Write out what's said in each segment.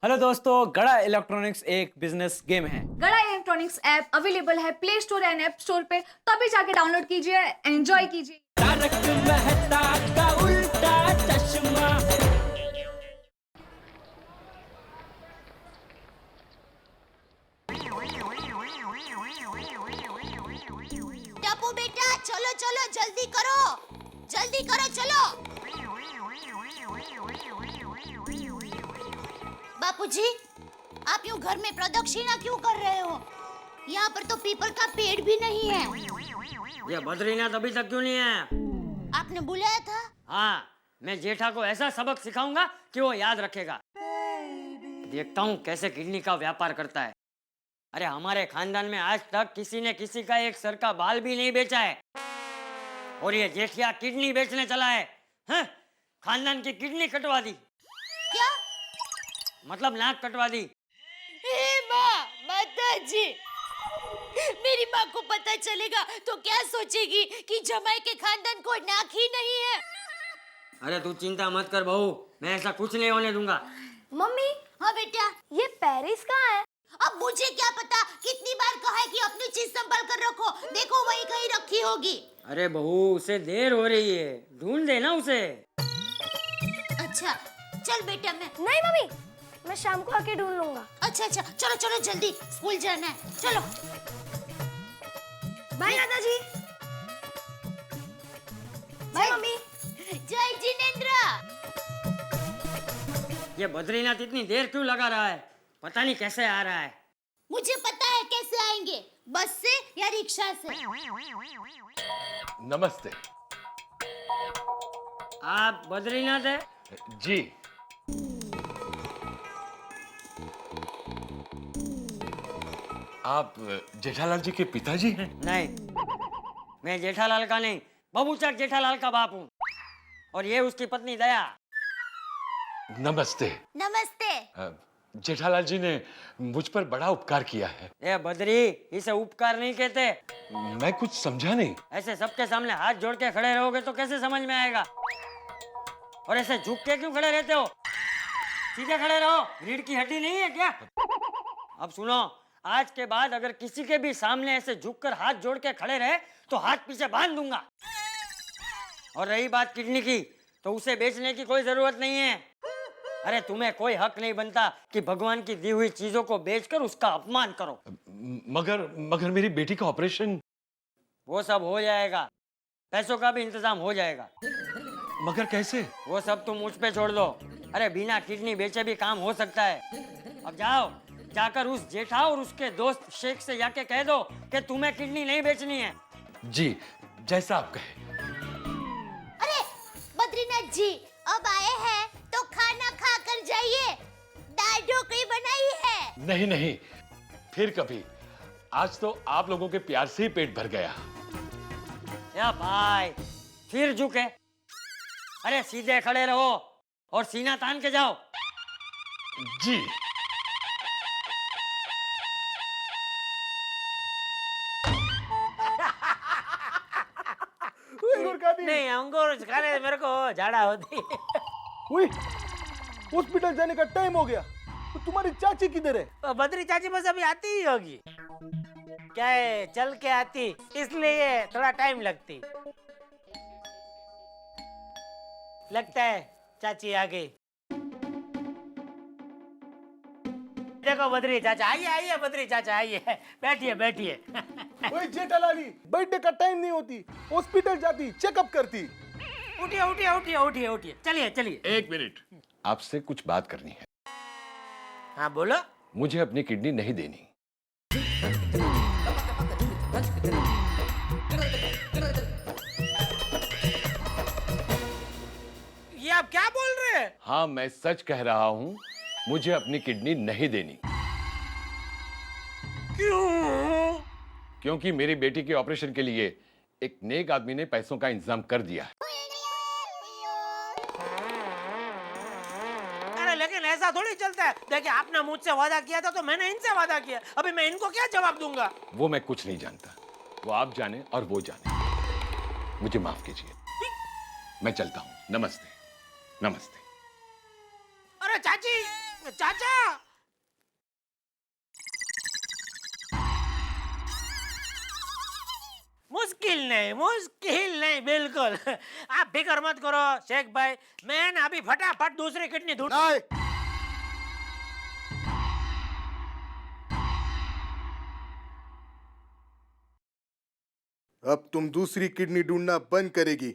Hello दोस्तों, गड़ा electronics एक बिजनेस गेम है। गड़ा इलेक्ट्रॉनिक्स ऐप अवेलेबल है play store and app store पे, तो अभी जाके डाउनलोड कीजिए, एंजॉय कीजिए। तारक मेहता का उल्टा चश्मा। टप्पू बेटा चलो चलो जल्दी करो चलो। बापूजी, आप यूं घर में प्रदक्षिणा क्यों कर रहे हो? यहाँ पर तो पीपल का पेड़ भी नहीं है। ये बद्रीनाथ अभी तक क्यों नहीं आया? आपने बुलाया था? हाँ, मैं जेठा को ऐसा सबक सिखाऊंगा कि वो याद रखेगा। देखता हूँ कैसे किडनी का व्यापार करता है। अरे हमारे खानदान में आज तक किसी ने किसी का एक सर का बाल भी नहीं बेचा है, और ये जेठिया किडनी बेचने चला है। हैं? खानदान की किडनी कटवा दी, क्या? मतलब नाक कटवा दी। हे माँ, माताजी, मेरी माँ को पता चलेगा तो क्या सोचेगी कि जमाई के खानदान को नाक ही नहीं है। अरे तू चिंता मत कर बहू, मैं ऐसा कुछ नहीं होने दूंगा। मम्मी, हाँ बेटा, ये पेरिस कहाँ है? अब मुझे क्या पता, कितनी बार कहा है कि अपनी चीज संभाल कर रखो, देखो वहीं कहीं रखी होगी। अरे बहू, उसे देर हो रही है, ढूंढ देना उसे। अच्छा चल बेटा, नहीं मम्मी, मैं शाम को आके ढूंढ लूंगा। अच्छा चलो चलो जल्दी, स्कूल जाना है, चलो। बाय दादाजी। Bye mummy. जय जिनेंद्र। ये बद्रीनाथ इतनी देर क्यों लगा रहा है? पता नहीं कैसे आ रहा है। मुझे पता है कैसे आएंगे, बस से या रिक्शा से। नमस्ते आप बद्रीनाथ है? जी। आप जेठालाल जी के पिताजी हैं? नहीं, मैं जेठालाल का नहीं, बबूचक जेठालाल का बाप हूँ, और ये उसकी पत्नी दया। नमस्ते। नमस्ते। जेठालाल जी ने मुझ पर बड़ा उपकार किया है। ये बद्री, इसे उपकार नहीं कहते। मैं कुछ समझा नहीं। ऐसे सबके सामने हाथ जोड़ के खड़े रहोगे तो कैसे समझ में आएगा? और ऐसे झुक के क्यों खड़े रहते हो? सीधे खड़े रहो, रीढ़ की हड्डी नहीं है क्या? अब सुनो, आज के बाद अगर किसी के भी सामने ऐसे झुककर हाथ जोड़ के खड़े रहे तो हाथ पीछे बांध दूंगा। और रही बात किडनी की, तो उसे बेचने की कोई जरूरत नहीं है। अरे तुम्हें कोई हक नहीं बनता कि भगवान की दी हुई चीजों को बेचकर उसका अपमान करो। मगर मेरी बेटी का ऑपरेशन। वो सब हो जाएगा, पैसों का भी इंतजाम हो जाएगा। मगर कैसे? वो सब तुम मुझ पे छोड़ दो। अरे बिना किडनी बेचे भी काम हो सकता है। अब जाओ, जाकर उस जेठा और उसके दोस्त शेख से जाके कह दो कि तुम्हें किडनी नहीं बेचनी है। जी, जैसा आप कहे। अरे बद्रीनाथ जी, अब आए हैं तो खाना खा कर जाइए, दाल ढोकली बनाई है। नहीं, फिर कभी। आज तो आप लोगों के प्यार से ही पेट भर गया। या भाई, फिर झुके? अरे सीधे खड़े रहो और सीना तान के जाओ। जी। नहीं, अंगूर खाने से मेरे को झाड़ा होती है। हॉस्पिटल जाने का टाइम हो गया, तो तुम्हारी चाची किधर है? तो बद्री चाची बस अभी आती ही होगी। क्या है, चल के आती, इसलिए थोड़ा टाइम लगती। लगता है चाची आ गई। देखो बद्री चाचा, आइए बद्री चाचा, आइए, बैठिए। ओए जेठालाली, बर्थडे का टाइम नहीं होती, हॉस्पिटल जाती, चेकअप करती। उठिए, चलिए। एक मिनट, आपसे कुछ बात करनी है। हाँ बोलो। मुझे अपनी किडनी नहीं देनी। ये आप क्या बोल रहे हैं? हाँ, मैं सच कह रहा हूँ, मुझे अपनी किडनी नहीं देनी। क्यों? क्योंकि मेरी बेटी के ऑपरेशन के लिए एक नेक आदमी ने पैसों का इंतजाम कर दिया है। अरे लेकिन ऐसा थोड़ी चलता है। देखिए, आपने मुझसे वादा किया था तो मैंने इनसे वादा किया। अभी मैं इनको क्या जवाब दूंगा? वो मैं कुछ नहीं जानता, वो आप जाने और वो जाने। मुझे माफ कीजिए, मैं चलता हूँ। नमस्ते। अरे चाची, चाचा मुश्किल नहीं बिल्कुल। आप फिक्र मत करो शेख भाई, मैं ना अभी फटाफट दूसरी किडनी ढूंढ। नहीं, अब तुम दूसरी किडनी ढूंढना बंद करेगी।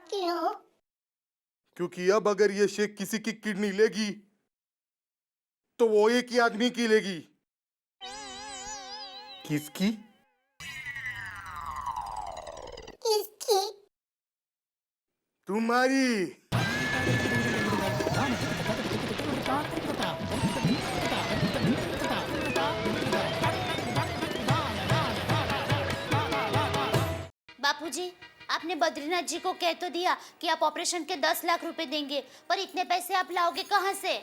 क्यों? क्योंकि अब अगर ये शेख किसी की किडनी लेगी तो वो एक ही आदमी की लेगी। किसकी? किसकी? तुम्हारी। बापूजी, आपने बद्रीनाथ जी को कह तो दिया कि आप ऑपरेशन के 10 लाख रुपए देंगे, पर इतने पैसे आप लाओगे कहाँ से?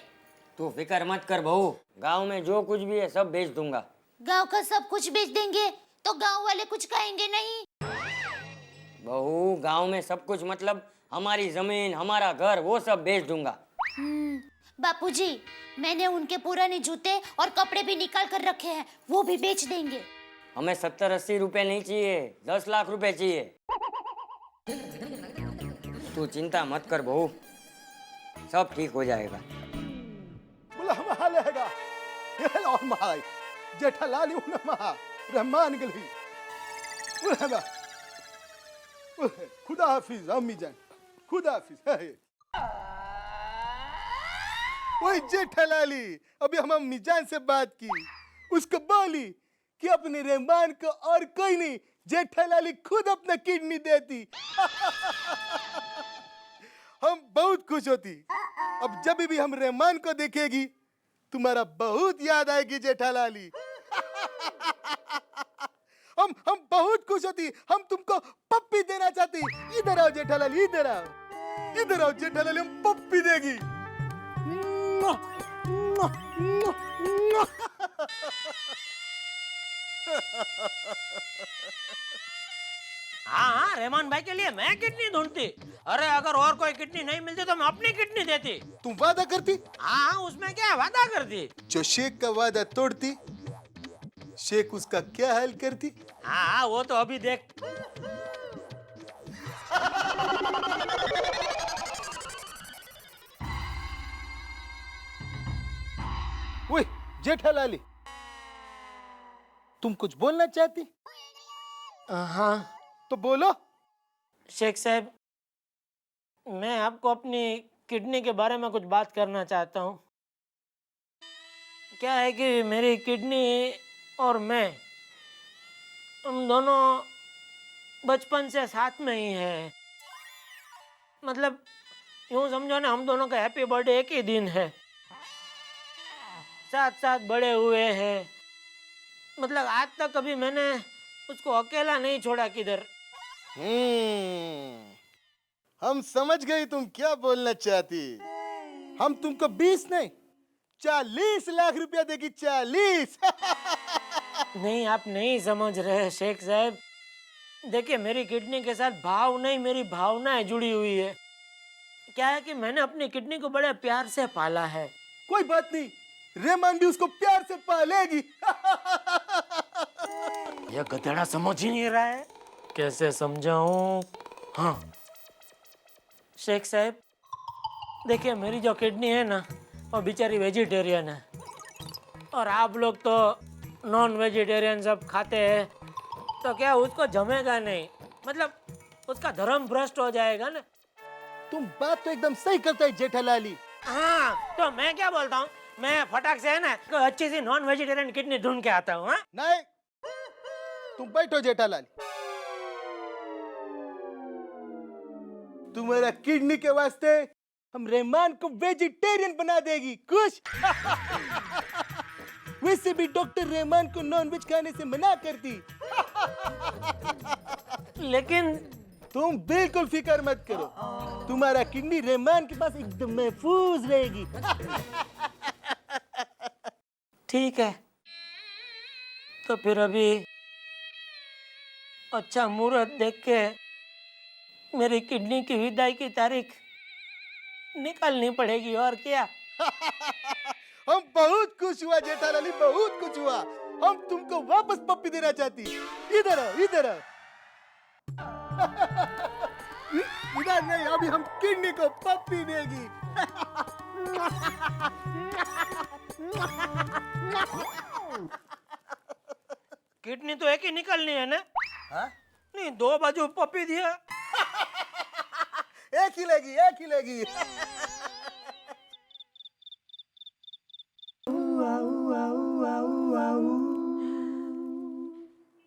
तू फिक्र मत कर बहू, गांव में जो कुछ भी है सब बेच दूंगा। गांव का सब कुछ बेच देंगे तो गांव वाले कुछ कहेंगे नहीं? बहू, गांव में सब कुछ मतलब हमारी जमीन, हमारा घर, वो सब बेच दूंगा। बापूजी, मैंने उनके पुराने जूते और कपड़े भी निकाल कर रखे हैं, वो भी बेच देंगे। हमें 70-80 रुपए नहीं चाहिए, 10 लाख रुपए चाहिए। तू चिंता मत कर बहू, सब ठीक हो जाएगा। बोला महालेगा ये और महाय जेठालाली उन महा रहमान गली बोला खुदा हाफिज अम्मी जान, खुदा हाफिज है। वही जेठालाली अभी हम अम्मी जान से बात की, उसको बोली कि अपने रहमान को और कोई नहीं, जेठालाली खुद अपना किडनी देती। हम बहुत खुश होती। अब जब भी हम रहमान को देखेगी तुम्हारा बहुत याद आएगी जेठालाली। हम बहुत खुश होती, हम तुमको पप्पी देना चाहती। इधर आओ जेठालाली, इधर आओ, इधर आओ जेठालाली, हम पप्पी देगी। हाँ, रहमान भाई के लिए मैं किडनी ढूंढती। अरे अगर और कोई किडनी नहीं मिलती तो मैं अपनी किडनी देती। तुम वादा करती? हाँ, उसमें क्या वादा करती? जो शेख का वादा तोड़ती, शेख उसका क्या हाल करती? हाँ, वो तो अभी देख। ओए जेठालाली, तुम कुछ बोलना चाहती? हाँ तो बोलो। शेख साहब, मैं आपको अपनी किडनी के बारे में कुछ बात करना चाहता हूँ। क्या है कि मेरी किडनी और मैं, हम दोनों बचपन से साथ में ही हैं। मतलब यूँ समझो ना, हम दोनों का हैप्पी बर्थडे एक ही दिन है, साथ साथ बड़े हुए हैं। मतलब आज तक कभी मैंने उसको अकेला नहीं छोड़ा किधर। हम समझ गए तुम क्या बोलना चाहती। हम तुमको 20 नहीं 40 लाख रुपया देगी। 40। नहीं, आप नहीं समझ रहे शेख साहब। देखिए, मेरी किडनी के साथ भाव नहीं, मेरी भावनाएं जुड़ी हुई है। क्या है कि मैंने अपनी किडनी को बड़े प्यार से पाला है। कोई बात नहीं, रहमान भी उसको प्यार से पालेगी। यह गधेड़ा समझ ही नहीं रहा है, कैसे समझाऊं? हाँ शेख साहब, देखिए मेरी जो किडनी है ना, वो बेचारी वेजिटेरियन है, और आप लोग तो नॉन वेजिटेरियन सब खाते हैं, तो क्या उसको जमेगा नहीं? मतलब उसका धर्म भ्रष्ट हो जाएगा ना। तुम बात तो एकदम सही करता है जेठालाली। हाँ, तो मैं क्या बोलता हूँ, मैं फटाक से है ना कोई अच्छी सी नॉन वेजिटेरियन किडनी ढूंढ के आता हूँ। हाँ, नहीं, तुम बैठो जेठालाली। तुम्हारा किडनी के वास्ते हम रहमान को वेजिटेरियन बना देगी। खुश? वैसे भी डॉक्टर रहमान को नॉनवेज खाने से मना करती। लेकिन तुम बिल्कुल फिक्र मत करो, तुम्हारा किडनी रहमान के पास एकदम महफूज रहेगी। ठीक है, तो फिर अभी अच्छा मुहूर्त देख के मेरी किडनी की विदाई की तारीख निकालनी पड़ेगी, और क्या। हम बहुत खुश हुआ जेठालाली, बहुत खुश हुआ। हम तुमको वापस पप्पी देना चाहती। इधर आओ, इधर आओ। इधर नहीं, अभी हम किडनी को पप्पी देगी। किडनी तो एक ही निकलनी है ना? नहीं, दो बाजू पप्पी दिया। एक ही लेगी, एक ही लेगी।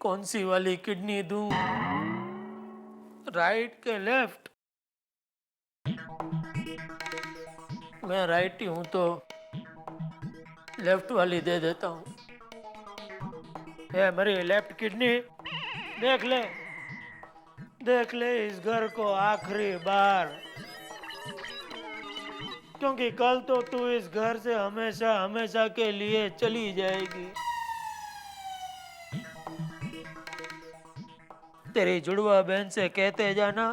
कौन सी वाली किडनी दूं? राइट के लेफ्ट? मैं राइट ही हूं तो लेफ्ट वाली दे देता हूं। ये मेरी लेफ्ट किडनी, देख ले, देख ले इस घर को आखिरी बार, क्योंकि कल तो तू इस घर से हमेशा हमेशा के लिए चली जाएगी। तेरी जुड़वा बहन से कहते जाना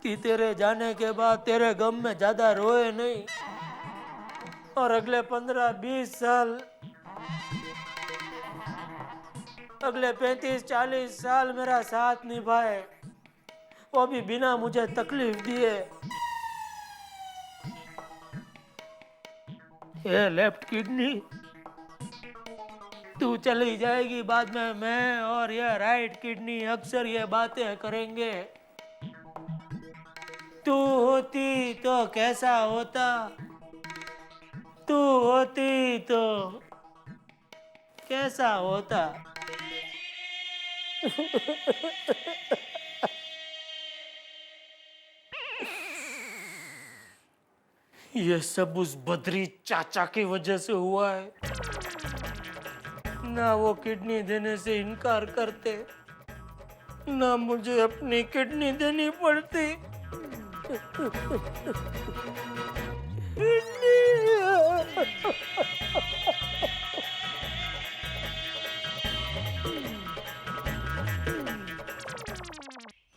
कि तेरे जाने के बाद तेरे गम में ज्यादा रोए नहीं, और अगले 15-20 साल, अगले 35-40 साल मेरा साथ निभाए, वो भी बिना मुझे तकलीफ दिए। ये लेफ्ट किडनी, तू चली जाएगी, बाद में मैं और ये राइट किडनी अक्सर ये बातें करेंगे। तू होती तो कैसा होता, तू होती तो कैसा होता। ये सब उस बद्री चाचा की वजह से हुआ है। ना वो किडनी देने से इनकार करते, ना मुझे अपनी किडनी देनी पड़ती।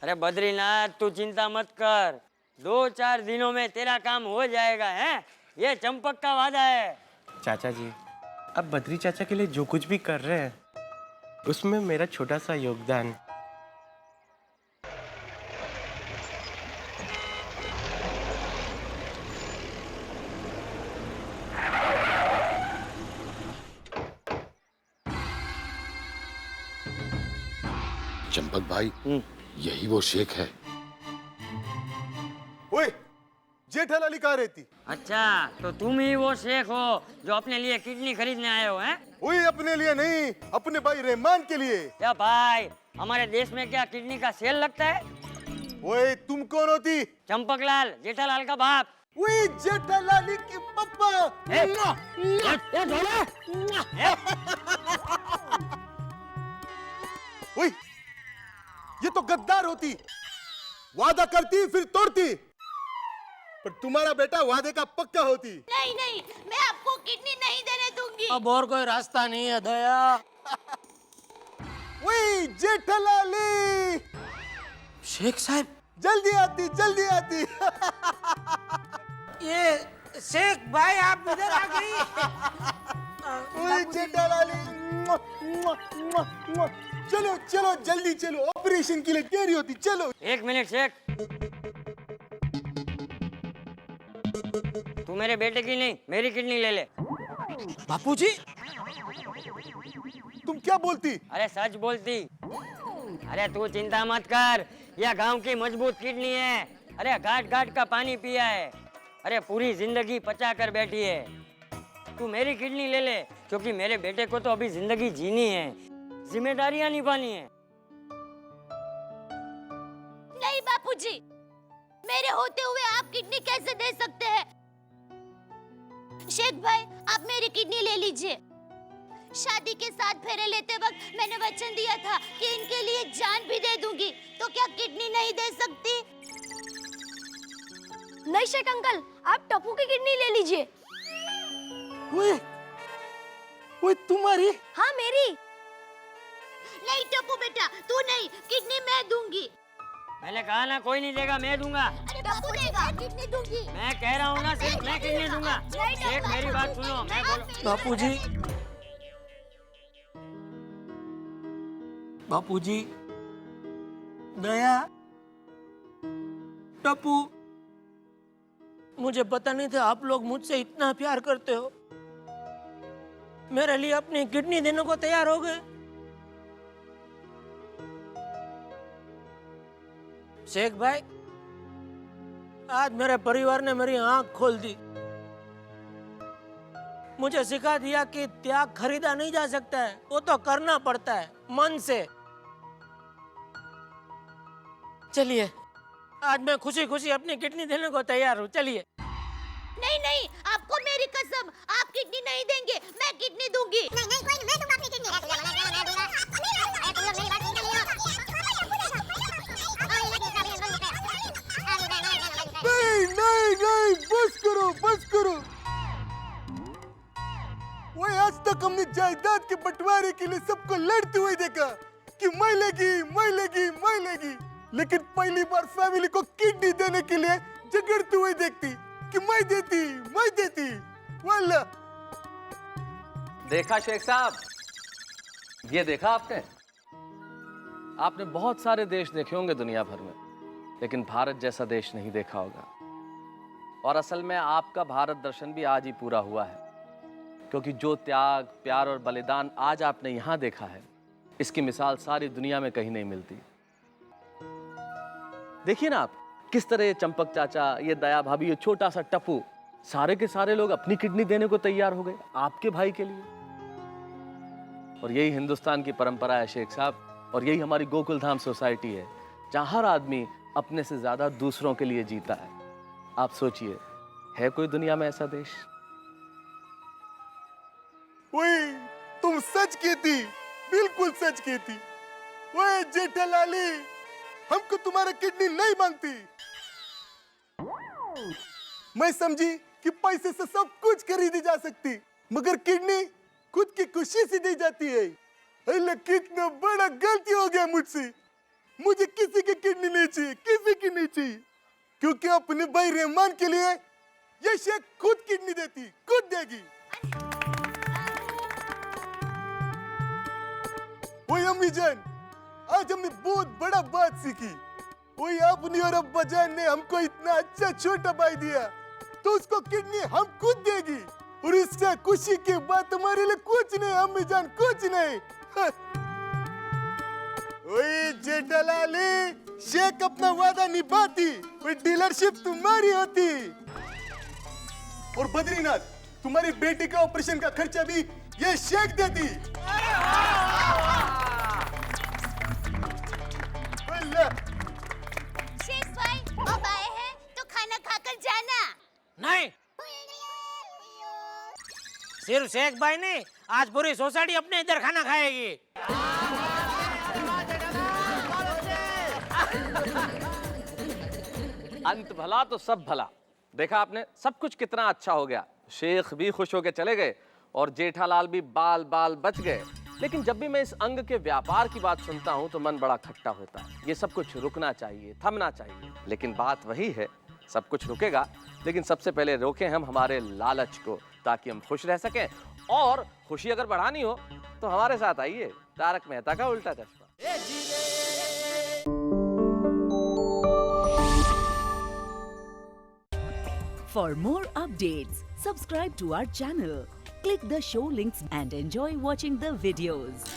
अरे बद्रीनाथ, तू चिंता मत कर, 2-4 दिनों में तेरा काम हो जाएगा। है, ये चंपक का वादा है। चाचा जी, अब बद्री चाचा के लिए जो कुछ भी कर रहे हैं, उसमें मेरा छोटा सा योगदान। चंपक भाई, यही वो शेख है। ओए, जेठालाली कहाँ रहती? अच्छा, तो तुम ही वो शेख हो जो अपने लिए किडनी खरीदने आए हो? हैं? ओए, अपने लिए नहीं, अपने भाई रहमान के लिए। क्या भाई, हमारे देश में क्या किडनी का सेल लगता है? ओए, तुम कौन होती? चंपकलाल, जेठालाल का बाप। ओए, जेठालाली की पप्पा। ओए, ये तो गद्दार होती, वादा करती फिर तोड़ती, पर तुम्हारा बेटा वादे का पक्का होती। नहीं नहीं, मैं आपको किडनी नहीं देने दूंगी। अब और कोई रास्ता नहीं है दया। ओए, जेठालाली। शेख साहब, जल्दी आती, जल्दी आती। ये शेख भाई आप इधर आ गई। ओए, जेठालाली। चलो चलो, जल्दी चलो, ऑपरेशन के लिए देरी होती, चलो। 1 मिनट शेख, तू मेरे बेटे की नहीं, मेरी किडनी ले ले। बापूजी, तुम क्या बोलती? अरे सच बोलती। अरे तू चिंता मत कर, यह गांव की मजबूत किडनी है। अरे घाट घाट का पानी पिया है, अरे पूरी जिंदगी पचा कर बैठी है। तू मेरी किडनी ले ले, क्योंकि मेरे बेटे को तो अभी जिंदगी जीनी है, जिम्मेदारियां निभानी है। नहीं बापूजी, मेरे होते हुए आप किडनी कैसे दे सकते हैं? शेख भाई, आप मेरी किडनी ले लीजिए। शादी के 7 फेरे लेते वक्त मैंने वचन दिया था कि इनके लिए जान भी दे दूंगी, तो क्या किडनी नहीं दे सकती? नहीं शेख अंकल, आप टप्पू की किडनी ले लीजिए। ओए, ओए, तुम्हारी? हाँ मेरी। नहीं टप्पू बेटा, तू नहीं, किडनी मैं दूंगी। मैंने कहा ना कोई नहीं देगा, मैं दूंगा। अरे टप्पू देगा, किडनी दूंगी। मैं कह रहा हूँ ना, सिर्फ मैं किडनी दूंगा। शेख मेरी बात सुनो, मैं बोलो। बापूजी, बापूजी, दया, टप्पू, मुझे पता नहीं था आप लोग मुझसे इतना प्यार करते हो। मेरे लिए अपनी किडनी देने को तैयार हो गए। शेख भाई, आज मेरे परिवार ने मेरी आंख खोल दी। मुझे सिखा दिया कि त्याग खरीदा नहीं जा सकता है, वो तो करना पड़ता है मन से। चलिए, आज मैं खुशी खुशी अपनी किडनी देने को तैयार हूँ। चलिए। नहीं नहीं, आपको मेरी कसम, आप किडनी नहीं देंगे, मैं किडनी दूंगी। नहीं नहीं, कोई नहीं, मैं दूंगा अपनी किडनी। नहीं नहीं नहीं, बस करो बस करो। वो आज तक हमने जायदाद के बंटवारे के लिए सबको लड़ते हुए देखा कि मैं लेगी मैं लेगी मैं लेगी, लेकिन पहली बार फैमिली को किडनी देने के लिए झगड़ते हुए देखती कि मैं देती। वाला देखा शेख साहब, ये देखा आपने बहुत सारे देश देखे होंगे दुनिया भर में, लेकिन भारत जैसा देश नहीं देखा होगा। और असल में आपका भारत दर्शन भी आज ही पूरा हुआ है, क्योंकि जो त्याग, प्यार और बलिदान आज आपने यहाँ देखा है, इसकी मिसाल सारी दुनिया में कहीं नहीं मिलती। देखिए ना आप, किस तरह ये चंपक चाचा, ये दया भाभी, ये छोटा सा टप्पू, सारे के सारे लोग अपनी किडनी देने को तैयार हो गए आपके भाई के लिए। और यही हिंदुस्तान की परंपरा है शेख साहब, और यही हमारी गोकुल धाम सोसाइटी है, जहां हर आदमी अपने से ज्यादा दूसरों के लिए जीता है। आप सोचिए, है कोई दुनिया में ऐसा देश? वही तुम सच कहती, बिल्कुल सच कहती। वही जेठालाली, हमको तुम्हारा किडनी नहीं मांगती। मैं समझी कि पैसे से सब कुछ खरीदी जा सकती, मगर किडनी खुद की खुशी से दी जाती है। अल्लाह, कितना बड़ा गलती हो गया मुझसे। मुझे किसी की किडनी नहीं चाहिए, किसी की नहीं चाहिए, क्योंकि अपने भाई रहमान के लिए ये शेख खुद किडनी देती, खुद देगी। वही अम्मी जान, आज हमने बहुत बड़ा बात सीखी। वही आपने और अब्बा जान ने हमको इतना अच्छा छोटा भाई दिया, तो उसको किडनी हम खुद देगी। और इससे खुशी की बात हमारे लिए कुछ नहीं अम्मी जान, कुछ नहीं। वही जेठालाली, शेख अपना वादा निभाती, वही डीलरशिप तुम्हारी होती। और बद्रीनाथ, तुम्हारी बेटी का ऑपरेशन का खर्चा भी ये शेख देती। शेख भाई, अब आए हैं तो खाना खाकर जाना। नहीं, सिर्फ शेख भाई नहीं, आज पूरी सोसाइटी अपने इधर खाना खाएगी। अंत भला तो सब भला। देखा आपने, सब कुछ कितना अच्छा हो गया। शेख भी खुश होकर चले गए और जेठालाल भी बाल बाल बच गए। लेकिन जब भी मैं इस अंग के व्यापार की बात सुनता हूं तो मन बड़ा खट्टा होता है। ये सब कुछ रुकना चाहिए, थमना चाहिए। लेकिन बात वही है, सब कुछ रुकेगा, लेकिन सबसे पहले रोकें हम हमारे लालच को, ताकि हम खुश रह सकें। और खुशी अगर बढ़ानी हो तो हमारे साथ आइए, तारक मेहता का उल्टा चश्मा। For more updates, subscribe to our channel, click the show links and enjoy watching the videos.